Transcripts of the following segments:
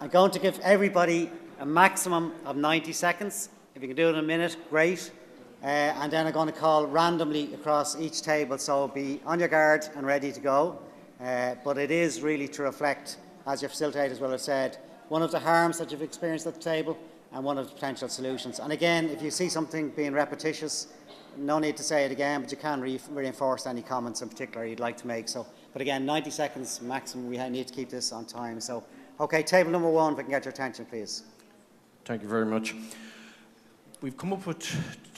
I'm going to give everybody a maximum of 90 seconds. If you can do it in a minute, great. And then I'm going to call randomly across each table, so be on your guard and ready to go. But it is really to reflect, as your facilitators will have said, one of the harms that you've experienced at the table and one of the potential solutions. And again, if you see something being repetitious, no need to say it again, but you can reinforce any comments in particular you'd like to make. So, but again, 90 seconds maximum. We need to keep this on time. So, okay, table number 1, if I can get your attention, please. Thank you very much. We've come up with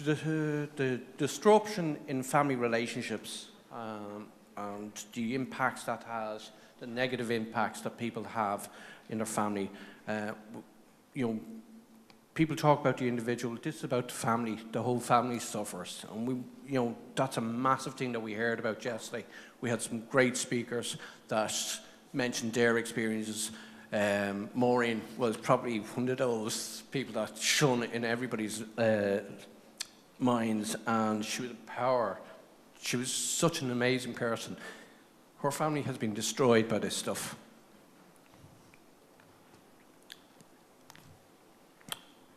the disruption in family relationships and the impacts that has, the negative impacts that people have in their family. You know, people talk about the individual. This is about the family. The whole family suffers, and that's a massive thing that we heard about yesterday. We had some great speakers that mentioned their experiences. Maureen was probably one of those people that shone in everybody's minds, and she was a power. She was such an amazing person. Her family has been destroyed by this stuff.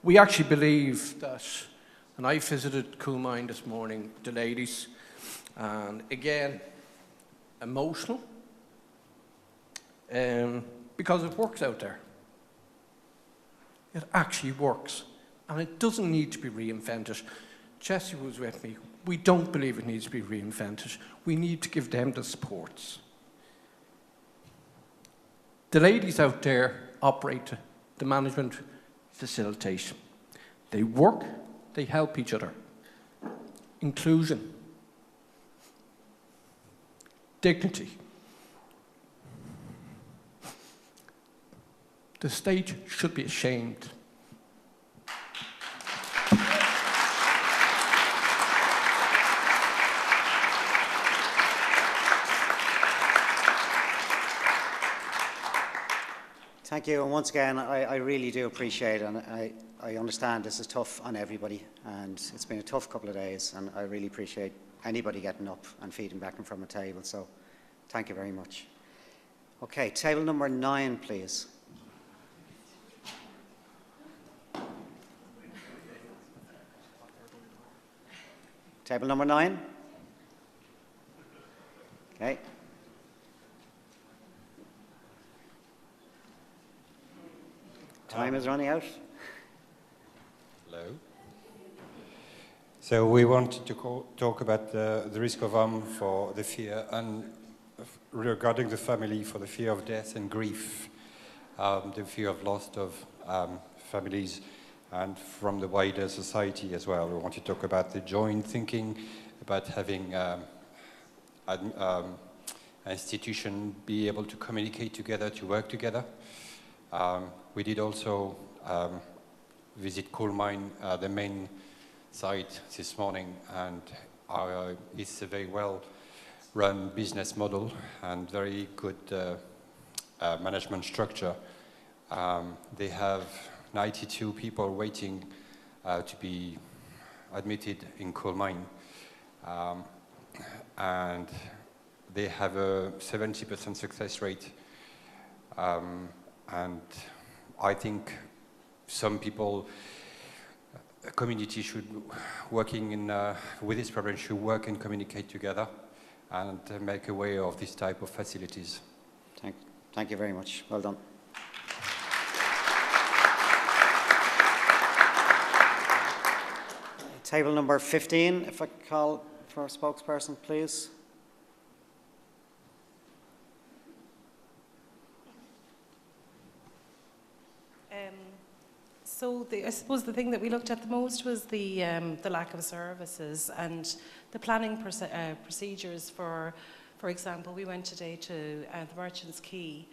We actually believe that, and I visited Coolmine this morning, the ladies, and again, emotional, because it works out there. It actually works, and it doesn't need to be reinvented. Jessie was with me. We don't believe it needs to be reinvented. We need to give them the supports. The ladies out there operate the management facilitation. They work, they help each other. Inclusion. Dignity. The state should be ashamed. Thank you, and once again, I really do appreciate it, and I understand this is tough on everybody, and it's been a tough couple of days, and I really appreciate anybody getting up and feeding back from a table, so thank you very much. Okay, table number 9, please. Table number 9. Okay. Time is running out. Hello. So we wanted to talk about the risk of harm for the fear, and regarding the family, for the fear of death and grief, the fear of loss of families, and from the wider society as well. We want to talk about the joint thinking, about having an institution be able to communicate together, to work together. We did also visit Coolmine, the main site, this morning, and it's a very well-run business model and very good management structure. They have 92 people waiting to be admitted in Coolmine, and they have a 70% success rate, and I think some people, a community should, working with this problem, should work and communicate together and make a way of this type of facilities. Thank you very much. Well done. Table number 15, if I could call for a spokesperson, please. So I suppose the thing that we looked at the most was the lack of services and the planning procedures. For example, we went today to the Merchants Quay,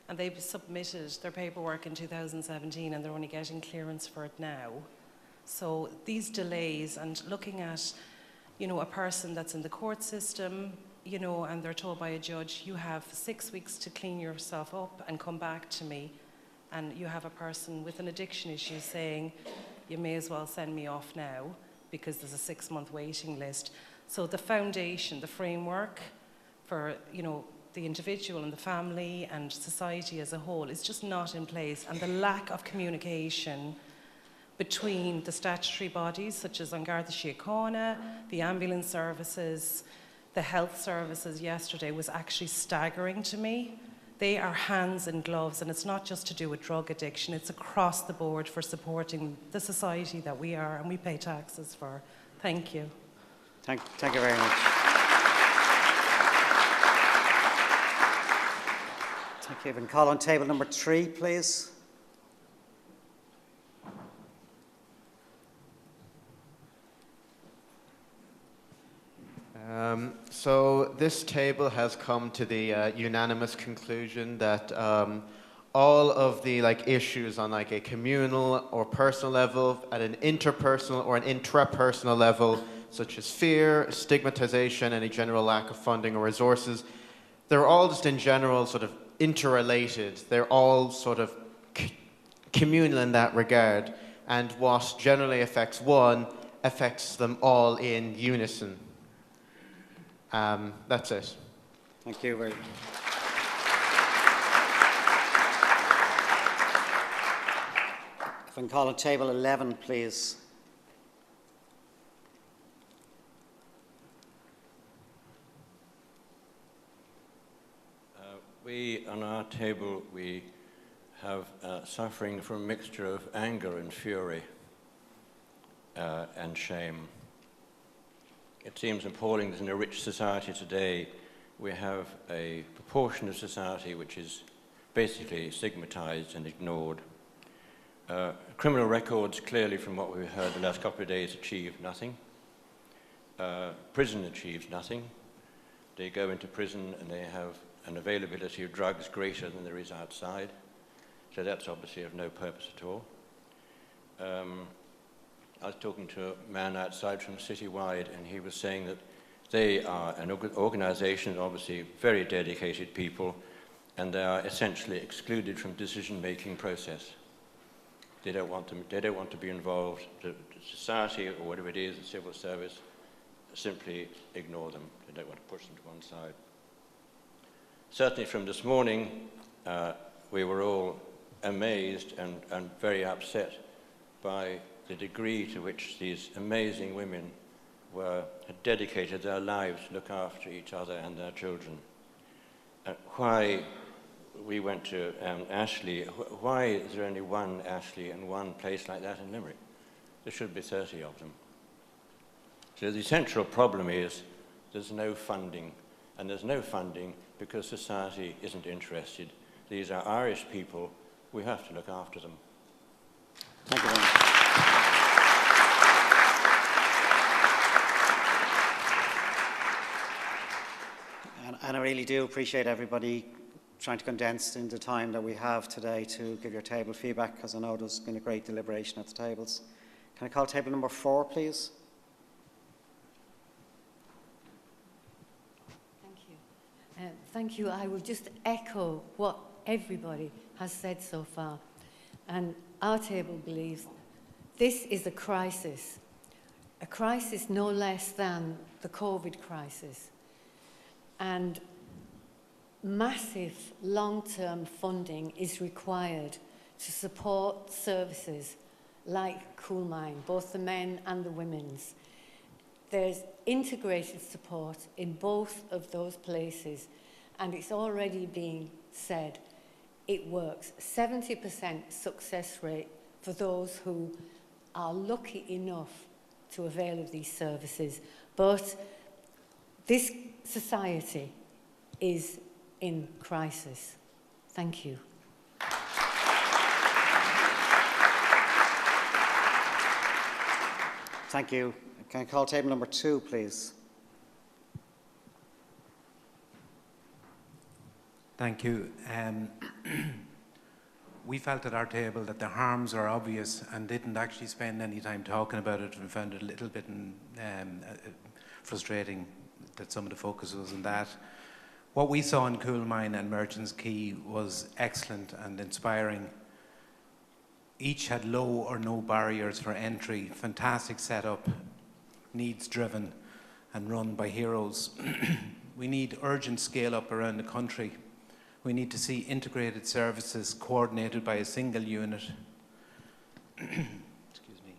and they submitted their paperwork in 2017, and they're only getting clearance for it now. So these delays, and looking at, a person that's in the court system, and they're told by a judge, you have 6 weeks to clean yourself up and come back to me. And you have a person with an addiction issue saying, you may as well send me off now because there's a 6-month waiting list. So the foundation, the framework for, the individual and the family and society as a whole is just not in place, and the lack of communication between the statutory bodies such as An Garda Síochána, the ambulance services, the health services yesterday was actually staggering to me. They are hands and gloves, and it's not just to do with drug addiction, it's across the board for supporting the society that we are and we pay taxes for. Thank you. Thank you very much. Thank you. We can call on table number 3, please. So this table has come to the unanimous conclusion that all of the issues on a communal or personal level, at an interpersonal or an intrapersonal level, such as fear, stigmatization, any general lack of funding or resources, they're all just in general sort of interrelated. They're all sort of communal in that regard, and what generally affects one affects them all in unison. That's it. Thank you very much. If I can call on table 11, please. We, on our table, we have suffering from a mixture of anger and fury and shame. It seems appalling that in a rich society today, we have a proportion of society which is basically stigmatized and ignored. Criminal records, clearly from what we've heard the last couple of days, achieve nothing. Prison achieves nothing. They go into prison and they have an availability of drugs greater than there is outside. So that's obviously of no purpose at all. I was talking to a man outside from Citywide, and he was saying that they are an organization, obviously very dedicated people, and they are essentially excluded from decision-making process. They don't want to be involved. The society, or whatever it is, the civil service, simply ignore them. They don't want to push them to one side. Certainly from this morning, we were all amazed and very upset by the degree to which these amazing women had dedicated their lives to look after each other and their children. Why we went to Ashley, why is there only one Ashley and one place like that in Limerick? There should be 30 of them. So the central problem is there's no funding, and there's no funding because society isn't interested. These are Irish people. We have to look after them. Thank you very much. And I really do appreciate everybody trying to condense in the time that we have today to give your table feedback, because I know there's been a great deliberation at the tables. Can I call table number 4, please? Thank you. I will just echo what everybody has said so far. And our table believes this is a crisis no less than the COVID crisis. And massive long-term funding is required to support services like Coolmine, both the men and the women's. There's integrated support in both of those places, and it's already being said it works. 70% success rate for those who are lucky enough to avail of these services. But this society is in crisis. Thank you. Thank you. Can I call table number 2, please? Thank you. We felt at our table that the harms are obvious and didn't actually spend any time talking about it, and found it a little bit frustrating that some of the focus was on that. What we saw in Coolmine and Merchants Quay was excellent and inspiring. Each had low or no barriers for entry, fantastic setup, needs driven and run by heroes. We need urgent scale-up around the country. We need to see integrated services coordinated by a single unit. Excuse me.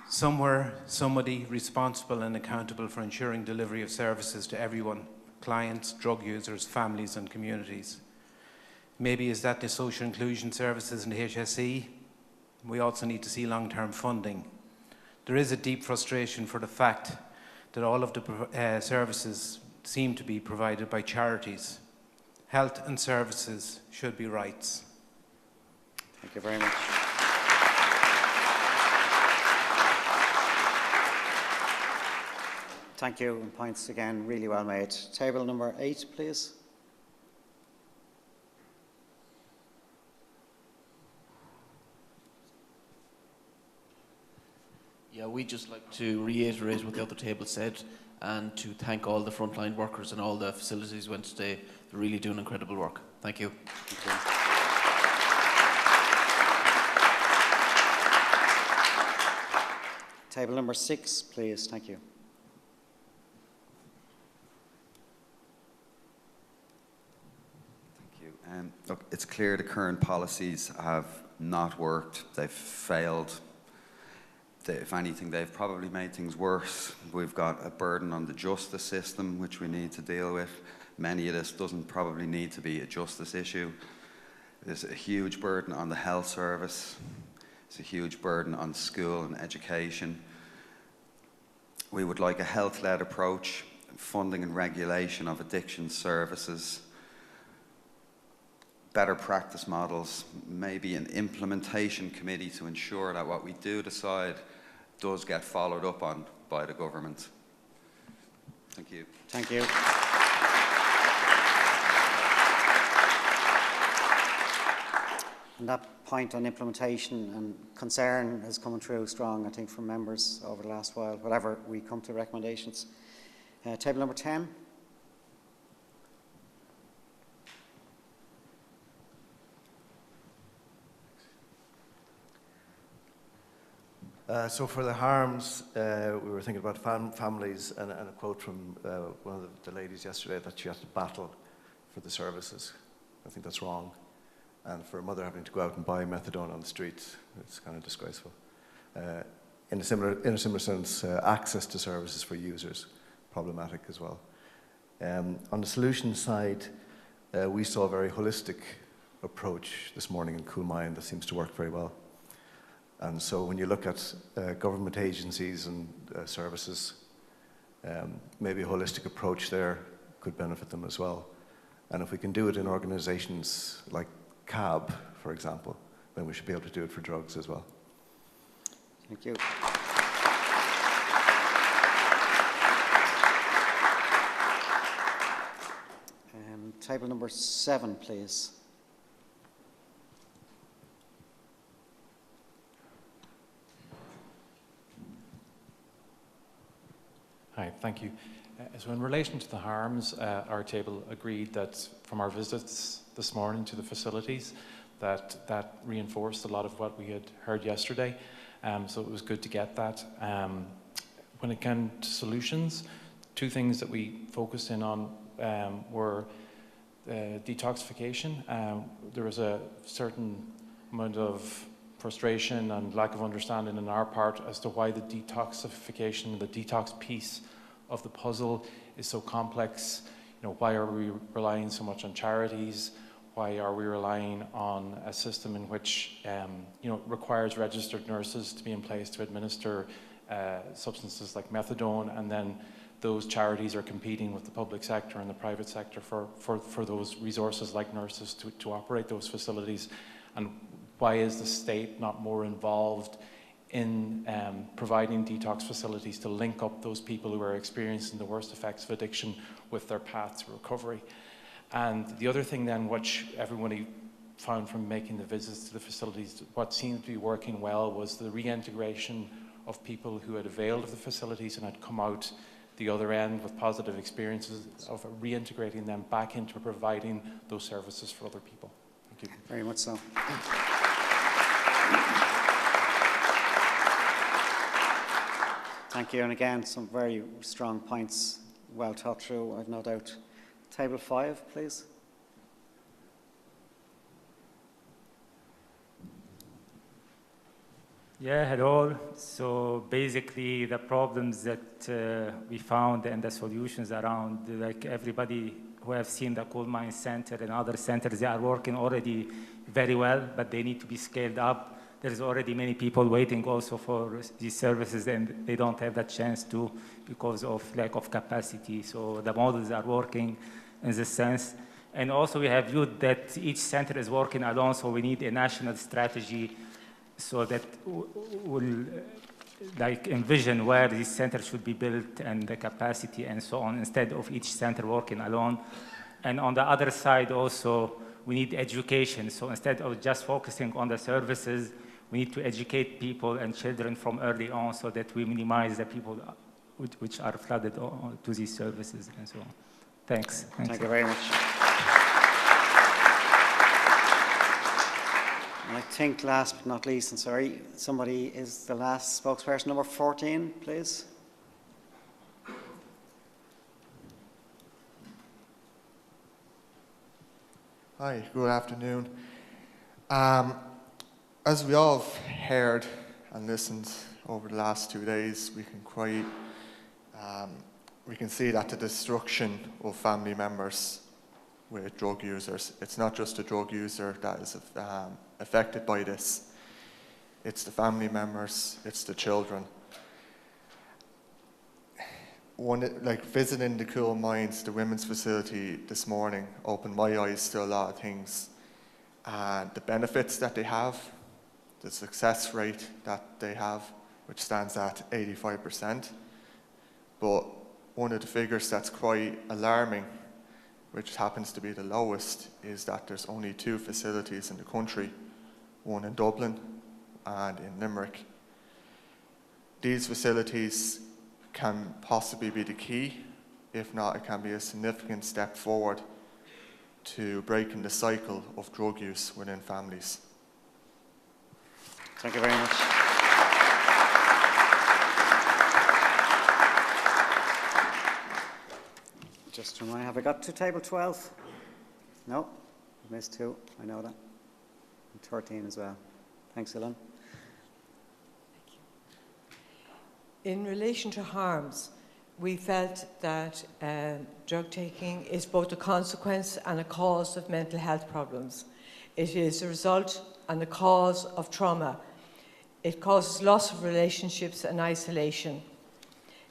Somewhere, somebody responsible and accountable for ensuring delivery of services to everyone, clients, drug users, families and communities. Maybe is that the social inclusion services in the HSE? We also need to see long-term funding. There is a deep frustration for the fact that all of the services seem to be provided by charities. Health and services should be rights. Thank you very much. Thank you, and points again really well made. Table number 8, please. Yeah, we'd just like to reiterate what the other table said and to thank all the frontline workers and all the facilities went today. They're really doing incredible work. Thank you. Thank you. Table number 6, please. Thank you. Thank you. Look, it's clear the current policies have not worked. They've failed. If anything, they've probably made things worse. We've got a burden on the justice system, which we need to deal with. Many of this doesn't probably need to be a justice issue. There's a huge burden on the health service. It's a huge burden on school and education. We would like a health-led approach, funding and regulation of addiction services, better practice models, maybe an implementation committee to ensure that what we do decide does get followed up on by the government. Thank you. Thank you. And that point on implementation and concern has come through strong, I think, from members over the last while, whatever we come to recommendations. Table number 10. So for the harms, we were thinking about families and a quote from one of the ladies yesterday that she has to battle for the services. I think that's wrong. And for a mother having to go out and buy methadone on the streets, it's kind of disgraceful. In a similar sense, access to services for users, problematic as well. On the solution side, we saw a very holistic approach this morning in Coolmine that seems to work very well. And so when you look at government agencies and services, maybe a holistic approach there could benefit them as well. And if we can do it in organizations like CAB, for example, then we should be able to do it for drugs as well. Thank you. Table number 7, please. Hi, thank you. So in relation to the harms, our table agreed that from our visits this morning to the facilities, that reinforced a lot of what we had heard yesterday. So it was good to get that. When it came to solutions, 2 things that we focused in on were detoxification. There was a certain amount of frustration and lack of understanding on our part as to why the detoxification, the detox piece of the puzzle is so complex. You know, why are we relying so much on charities? Why are we relying on a system in which requires registered nurses to be in place to administer substances like methadone, and then those charities are competing with the public sector and the private sector for those resources like nurses to operate those facilities? And why is the state not more involved in providing detox facilities to link up those people who are experiencing the worst effects of addiction with their path to recovery? And the other thing then, which everybody found from making the visits to the facilities, what seemed to be working well was the reintegration of people who had availed of the facilities and had come out the other end with positive experiences of reintegrating them back into providing those services for other people. Thank you. Very much so. Thank you, and again, some very strong points well thought through, I've no doubt. Table 5, please. Yeah, hello. So basically the problems that we found and the solutions around, like everybody who have seen the coal mine center and other centers, they are working already very well, but they need to be scaled up. There's already many people waiting also for these services, and they don't have that chance to because of lack of capacity. So the models are working in this sense. And also we have viewed that each center is working alone, so we need a national strategy so that will like envision where these centers should be built and the capacity and so on, instead of each center working alone. And on the other side also, we need education. So instead of just focusing on the services, we need to educate people and children from early on so that we minimize the people which are flooded to these services and so on. Thanks. Thank you very much. And I think last but not least, and sorry, somebody is the last spokesperson, number 14, please. Hi, good afternoon. As we all have heard and listened over the last 2 days, we can see that the destruction of family members with drug users, it's not just a drug user that is affected by this. It's the family members, it's the children. Visiting the coal mines, the women's facility this morning opened my eyes to a lot of things. The benefits that they have, the success rate that they have, which stands at 85%. But one of the figures that's quite alarming, which happens to be the lowest, is that there's only 2 facilities in the country, one in Dublin and in Limerick. These facilities can possibly be the key. If not, it can be a significant step forward to breaking the cycle of drug use within families. Thank you very much. Just remind, have I got to table 12? No, I missed 2, I know that. And 13 as well. Thanks, Ellen. In relation to harms, we felt that drug taking is both a consequence and a cause of mental health problems. It is a result and a cause of trauma. It causes loss of relationships and isolation.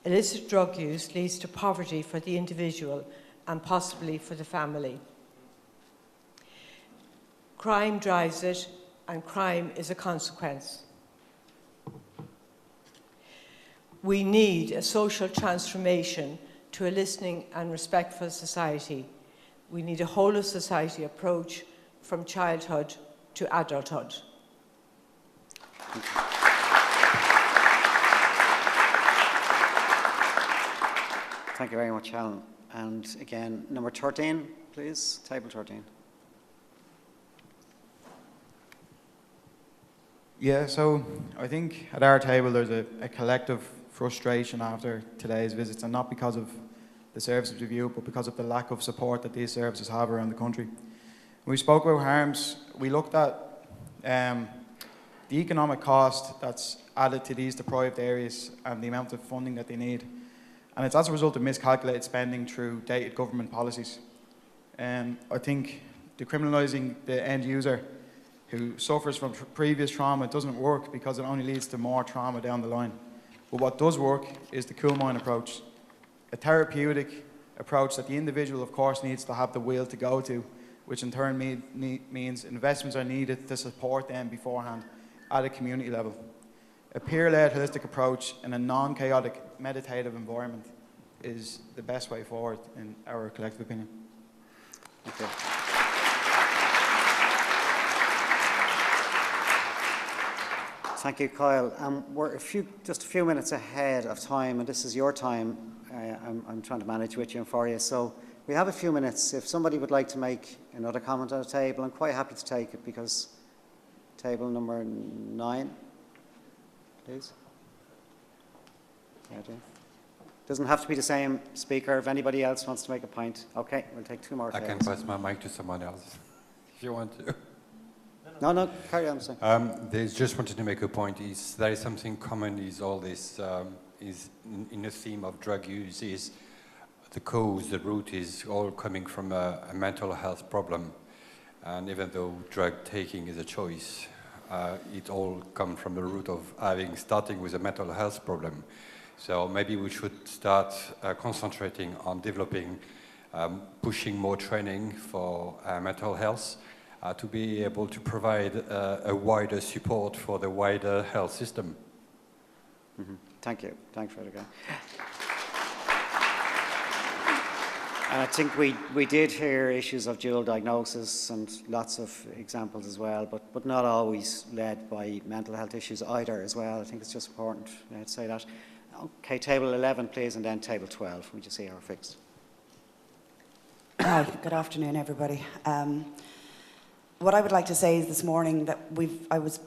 Illicit drug use leads to poverty for the individual and possibly for the family. Crime drives it, and crime is a consequence. We need a social transformation to a listening and respectful society. We need a whole of society approach from childhood to adulthood. Thank you very much, Helen. And again, number 13, please, table 13. Yeah, so I think at our table there's a collective frustration after today's visits, and not because of the services review, but because of the lack of support that these services have around the country. When we spoke about harms, we looked at the economic cost that's added to these deprived areas and the amount of funding that they need. And it's as a result of miscalculated spending through dated government policies. I think decriminalising the end user who suffers from previous trauma doesn't work because it only leads to more trauma down the line. But what does work is the coal mine approach, a therapeutic approach that the individual, of course, needs to have the will to go to, which in turn means investments are needed to support them beforehand at a community level. A peer-led holistic approach in a non-chaotic meditative environment is the best way forward in our collective opinion. Okay. Thank you, Kyle. We're just a few minutes ahead of time, and this is your time. I'm trying to manage with you and for you. So we have a few minutes. If somebody would like to make another comment on the table, I'm quite happy to take it, because table number 9, please. Doesn't have to be the same speaker. If anybody else wants to make a point, okay, we'll take 2 more I can tables. pass my mic to someone else, if you want to. No, carry on. They just wanted to make a point. There is something common. Is all this is in the theme of drug use? Is the cause, the root is all coming from a mental health problem, and even though drug taking is a choice, it all comes from the root of starting with a mental health problem. So maybe we should start concentrating on developing, pushing more training for mental health. To be able to provide a wider support for the wider health system. Mm-hmm. Thank you. Thanks, Fred, again. And I think we did hear issues of dual diagnosis and lots of examples as well, but not always led by mental health issues either as well. I think it's just important to say that. Okay, table 11, please, and then table 12. We just see how we're fixed. Hi, good afternoon, everybody. What I would like to say is this morning that we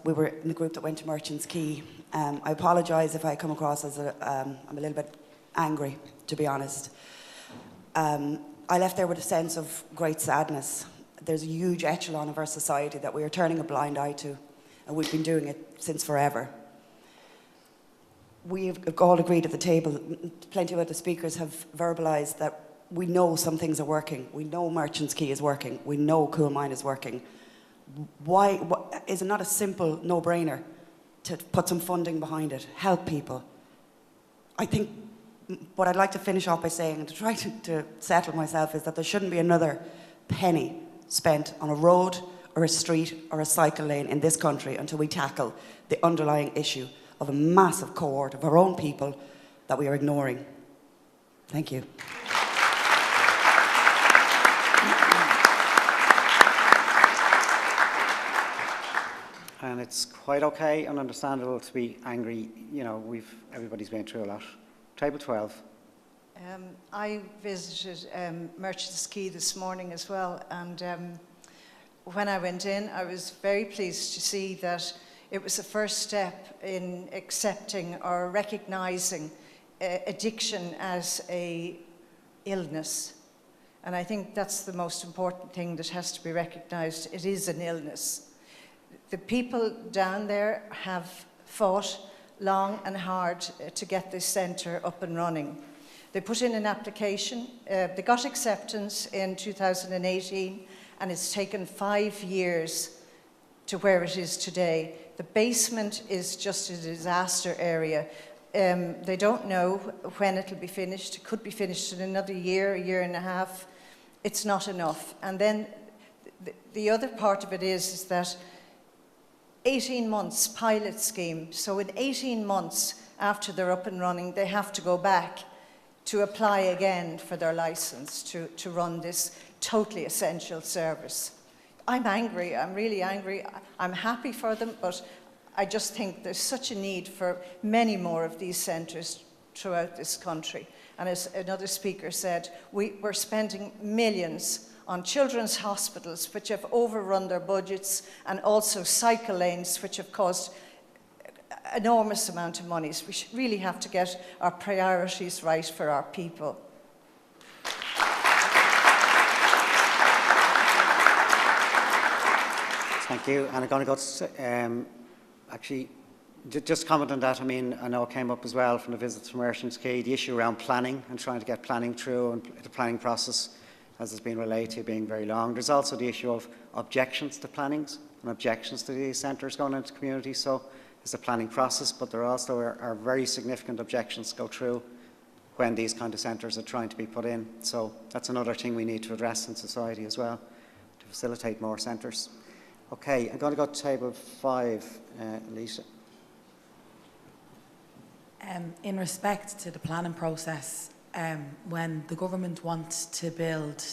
were in the group that went to Merchants Quay. I apologise if I come across as I'm a little bit angry, to be honest. I left there with a sense of great sadness. There's a huge echelon of our society that we are turning a blind eye to, and we've been doing it since forever. We've all agreed at the table, plenty of other speakers have verbalised that we know some things are working. We know Merchants Quay is working. We know Cool Mine is working. Why is it not a simple no-brainer to put some funding behind it, help people? I think what I'd like to finish off by saying, and to try to settle myself, is that there shouldn't be another penny spent on a road or a street or a cycle lane in this country until we tackle the underlying issue of a massive cohort of our own people that we are ignoring. Thank you. And it's quite okay and understandable to be angry. You know, everybody's been through a lot. Table 12. I visited Merchants Quay this morning as well, and when I went in, I was very pleased to see that it was the first step in accepting or recognising addiction as an illness. And I think that's the most important thing that has to be recognised. It is an illness. The people down there have fought long and hard to get this centre up and running. They put in an application, they got acceptance in 2018, and it's taken 5 years to where it is today. The basement is just a disaster area. They don't know when it'll be finished. It could be finished in another year, a year and a half. It's not enough. And then the other part of it is that 18 months pilot scheme. So in 18 months after they're up and running, they have to go back to apply again for their license to run this totally essential service. I'm angry, I'm really angry. I'm happy for them, but I just think there's such a need for many more of these centres throughout this country. And as another speaker said, we're spending millions on children's hospitals which have overrun their budgets, and also cycle lanes which have caused enormous amount of money. So we really have to get our priorities right for our people. Thank you. And I'm going to go to, actually, just comment on that. I mean, I know it came up as well from the visits from Merchants Quay, the issue around planning and trying to get planning through, and the planning process, as has been related to, being very long. There's also the issue of objections to plannings and objections to these centres going into communities. So it's a planning process, but there also are very significant objections to go through when these kind of centres are trying to be put in. So that's another thing we need to address in society as well, to facilitate more centres. Okay, I'm going to go to table 5, Lisa. In respect to the planning process, when the government wants to build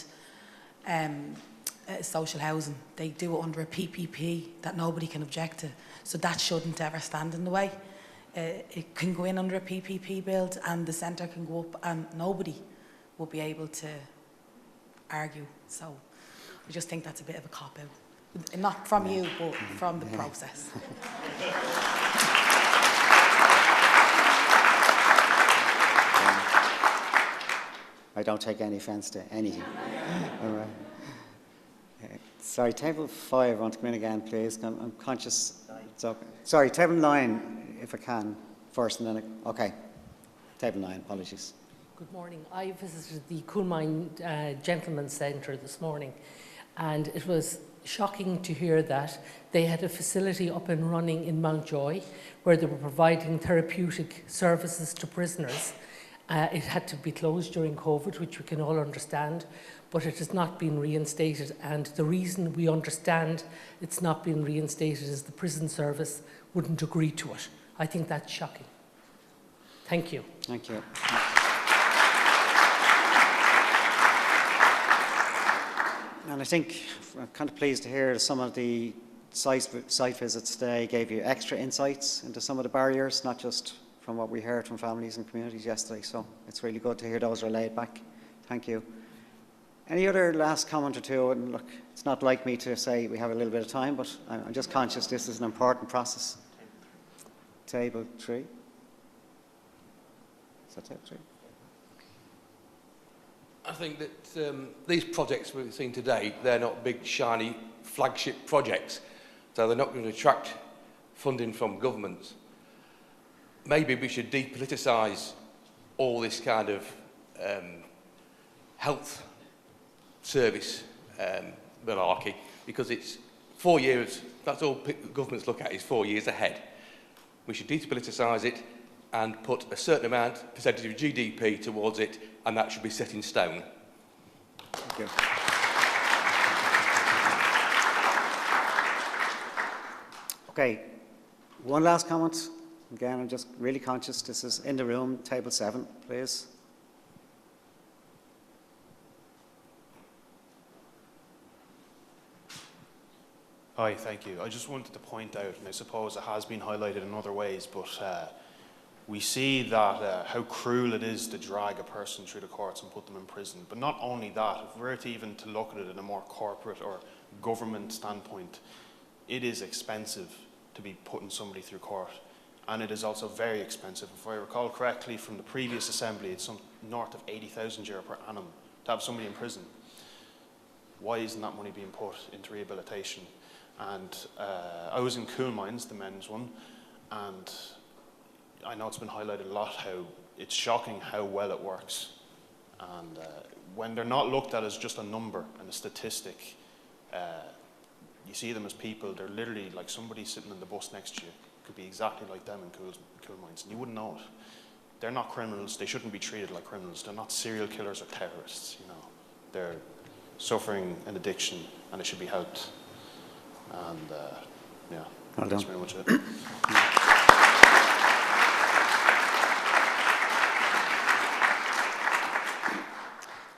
social housing, they do it under a PPP that nobody can object to. So that shouldn't ever stand in the way. It can go in under a PPP build, and the centre can go up, and nobody will be able to argue. So I just think that's a bit of a cop-out. Not from you, but from the process. I don't take any offence to anything. All right. Sorry, table 5, I want to come in again, please. I'm conscious. It's okay. Sorry, table 9, if I can, first, and then, okay. Table 9, apologies. Good morning. I visited the Coolmine Gentlemen's Centre this morning, and it was shocking to hear that they had a facility up and running in Mountjoy where they were providing therapeutic services to prisoners. It had to be closed during COVID, which we can all understand, but it has not been reinstated. And the reason we understand it's not been reinstated is the prison service wouldn't agree to it. I think that's shocking. Thank you. Thank you. And I think I'm kind of pleased to hear some of the site visits today gave you extra insights into some of the barriers, not just from what we heard from families and communities yesterday. So it's really good to hear those are laid back. Thank you. Any other last comment or two? And look, it's not like me to say we have a little bit of time, but I'm just conscious this is an important process. Table 3. Is that table 3? I think that these projects we've seen today, they're not big, shiny flagship projects, so they're not going to attract funding from governments. Maybe we should depoliticise all this kind of health service malarkey, because it's 4 years, that's all governments look at is 4 years ahead. We should depoliticise it and put a certain amount, percentage of GDP towards it, and that should be set in stone. Thank you. Okay, one last comment. Again, I'm just really conscious this is in the room, table 7, please. Hi, thank you. I just wanted to point out, and I suppose it has been highlighted in other ways, but we see that how cruel it is to drag a person through the courts and put them in prison. But not only that, if we were to even to look at it in a more corporate or government standpoint, it is expensive to be putting somebody through court. And it is also very expensive. If I recall correctly from the previous assembly, it's some north of €80,000 per annum to have somebody in prison. Why isn't that money being put into rehabilitation? And I was in Coolmines, the men's one, and I know it's been highlighted a lot how it's shocking how well it works. And when they're not looked at as just a number and a statistic, you see them as people. They're literally like somebody sitting in the bus next to you. Could be exactly like them in Coolmines, and you wouldn't know it. They're not criminals. They shouldn't be treated like criminals. They're not serial killers or terrorists. You know, they're suffering an addiction, and it should be helped. And yeah, well that's done. pretty much it.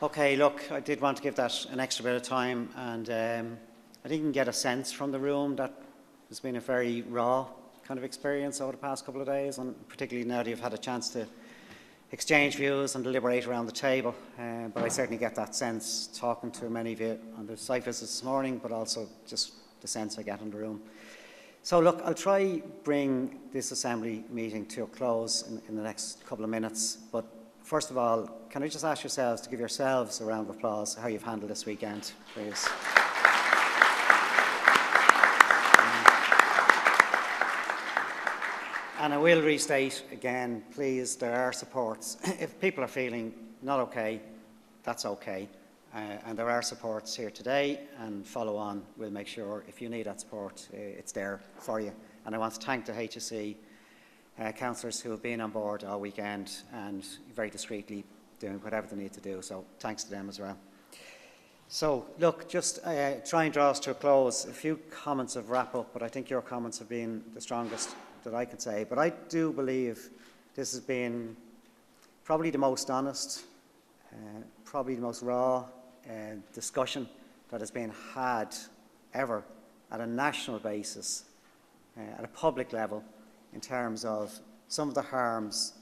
Okay, look, I did want to give that an extra bit of time, and I think you can get a sense from the room that there's been a very raw kind of experience over the past couple of days, and particularly now that you've had a chance to exchange views and deliberate around the table. But I certainly get that sense talking to many of you on the site visits this morning, but also just the sense I get in the room. So look, I'll try bring this assembly meeting to a close in the next couple of minutes. But first of all, can I just ask yourselves to give yourselves a round of applause how you've handled this weekend, please? And I will restate again, please, there are supports. If people are feeling not okay, that's okay. And there are supports here today, and follow on, we'll make sure if you need that support, it's there for you. And I want to thank the HSE councillors who have been on board all weekend and very discreetly doing whatever they need to do. So thanks to them as well. So look, just try and draw us to a close. A few comments of wrap up, but I think your comments have been the strongest that I can say. But I do believe this has been probably the most honest, probably the most raw discussion that has been had ever at a national basis, at a public level, in terms of some of the harms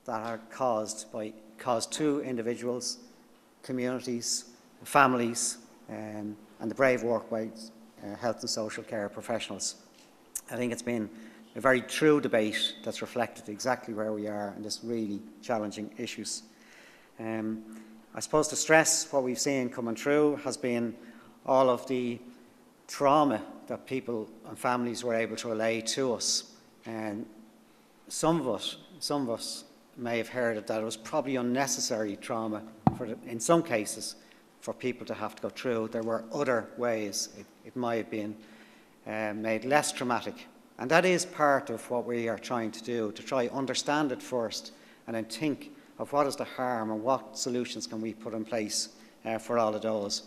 that are caused to individuals, communities, families, and the brave work by health and social care professionals. I think it's been a very true debate that's reflected exactly where we are in this really challenging issues. I suppose to stress what we've seen coming through has been all of the trauma that people and families were able to relay to us. And some of us may have heard that it was probably unnecessary trauma in some cases for people to have to go through. There were other ways it might have been made less traumatic. And that is part of what we are trying to do, to try understand it first and then think of what is the harm and what solutions can we put in place for all of those.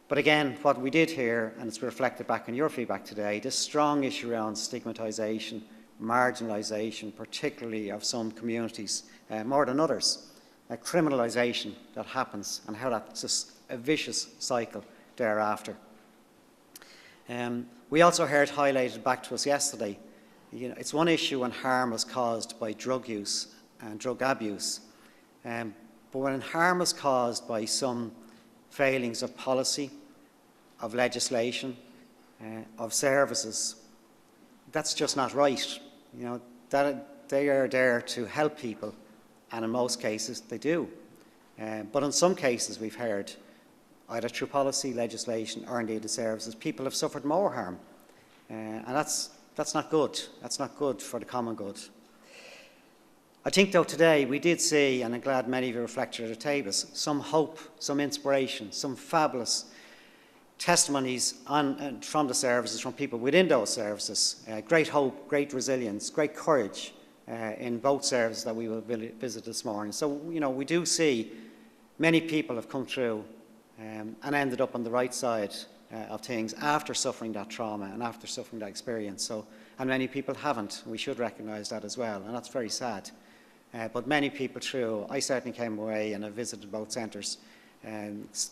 But again, what we did hear, and it's reflected back in your feedback today, this strong issue around stigmatisation, marginalisation, particularly of some communities, more than others, a criminalisation that happens and how that's just a vicious cycle thereafter. We also heard highlighted back to us yesterday, it's one issue when harm is caused by drug use and drug abuse, but when harm is caused by some failings of policy, of legislation, of services, that's just not right. That they are there to help people, and in most cases they do. But in some cases we've heard, either through policy, legislation, or indeed the services, people have suffered more harm. And that's not good. That's not good for the common good. I think, though, today we did see, and I'm glad many of you reflected at the tables, some hope, some inspiration, some fabulous testimonies from the services, from people within those services. Great hope, great resilience, great courage in both services that we will visit this morning. So, we do see many people have come through and ended up on the right side of things after suffering that trauma and after suffering that experience. And many people haven't. We should recognise that as well, and that's very sad. But many people through, I certainly came away, and I visited both centres,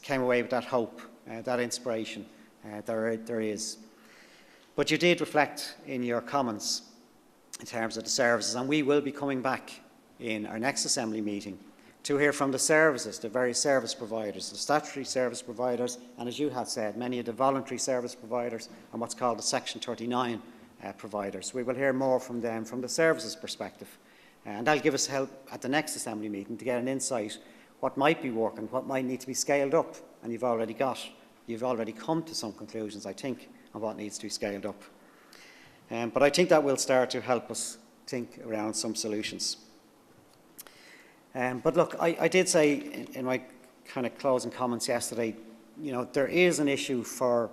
came away with that hope, that inspiration. There is. But you did reflect in your comments in terms of the services, and we will be coming back in our next Assembly meeting to hear from the services, the various service providers, the statutory service providers, and as you have said, many of the voluntary service providers and what's called the Section 39 providers. We will hear more from them from the services perspective. And that'll give us help at the next Assembly meeting to get an insight what might be working, what might need to be scaled up. And you've already come to some conclusions, I think, on what needs to be scaled up. But I think that will start to help us think around some solutions. But look, I did say in my kind of closing comments yesterday, there is an issue for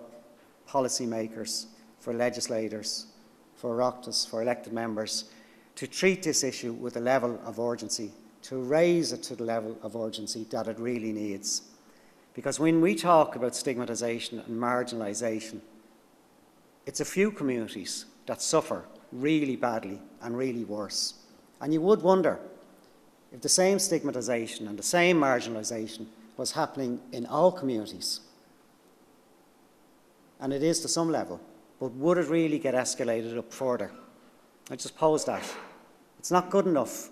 policymakers, for legislators, for Oireachtas, for elected members, to treat this issue with a level of urgency, to raise it to the level of urgency that it really needs. Because when we talk about stigmatisation and marginalisation, it's a few communities that suffer really badly and really worse. And you would wonder if the same stigmatisation and the same marginalisation was happening in all communities. And it is to some level, but would it really get escalated up further? I just pose that. It's not good enough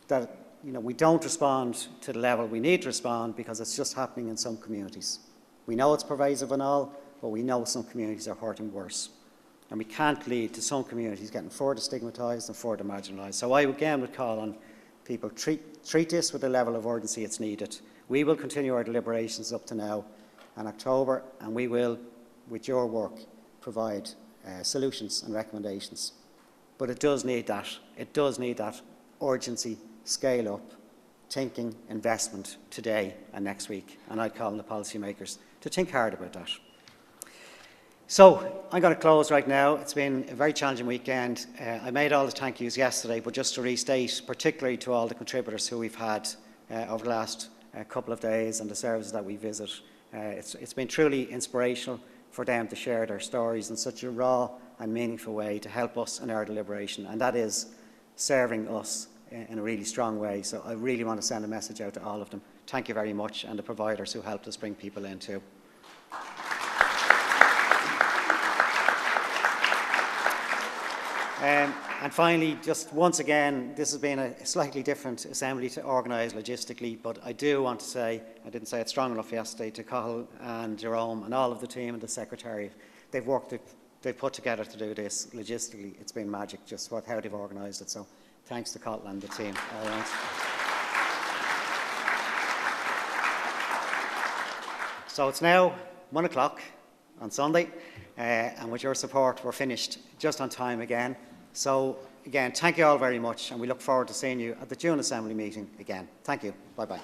that we don't respond to the level we need to respond because it's just happening in some communities. We know it's pervasive and all, but we know some communities are hurting worse. And we can't lead to some communities getting further stigmatised and further marginalised. So I again would call on people, treat this with the level of urgency it's needed. We will continue our deliberations up to now in October, and we will, with your work, provide solutions and recommendations. But it does need that. It does need that urgency, scale up, thinking, investment today and next week. And I'd call on the policymakers to think hard about that. So I'm going to close right now. It's been a very challenging weekend. I made all the thank yous yesterday, but just to restate, particularly to all the contributors who we've had over the last couple of days and the services that we visit. It's been truly inspirational for them to share their stories in such a raw and meaningful way to help us in our deliberation, and that is serving us in a really strong way. So I really want to send a message out to all of them. Thank you very much, and the providers who helped us bring people in too. And finally, just once again, this has been a slightly different assembly to organise logistically, but I do want to say, I didn't say it strong enough yesterday, to Cathal and Jerome and all of the team and the Secretariat. They've put together to do this logistically. It's been magic, just how they've organised it. So thanks to Cathal and the team all around. So it's now 1 o'clock on Sunday, and with your support, we're finished just on time again. So again, thank you all very much, and we look forward to seeing you at the June Assembly meeting again. Thank you. Bye-bye.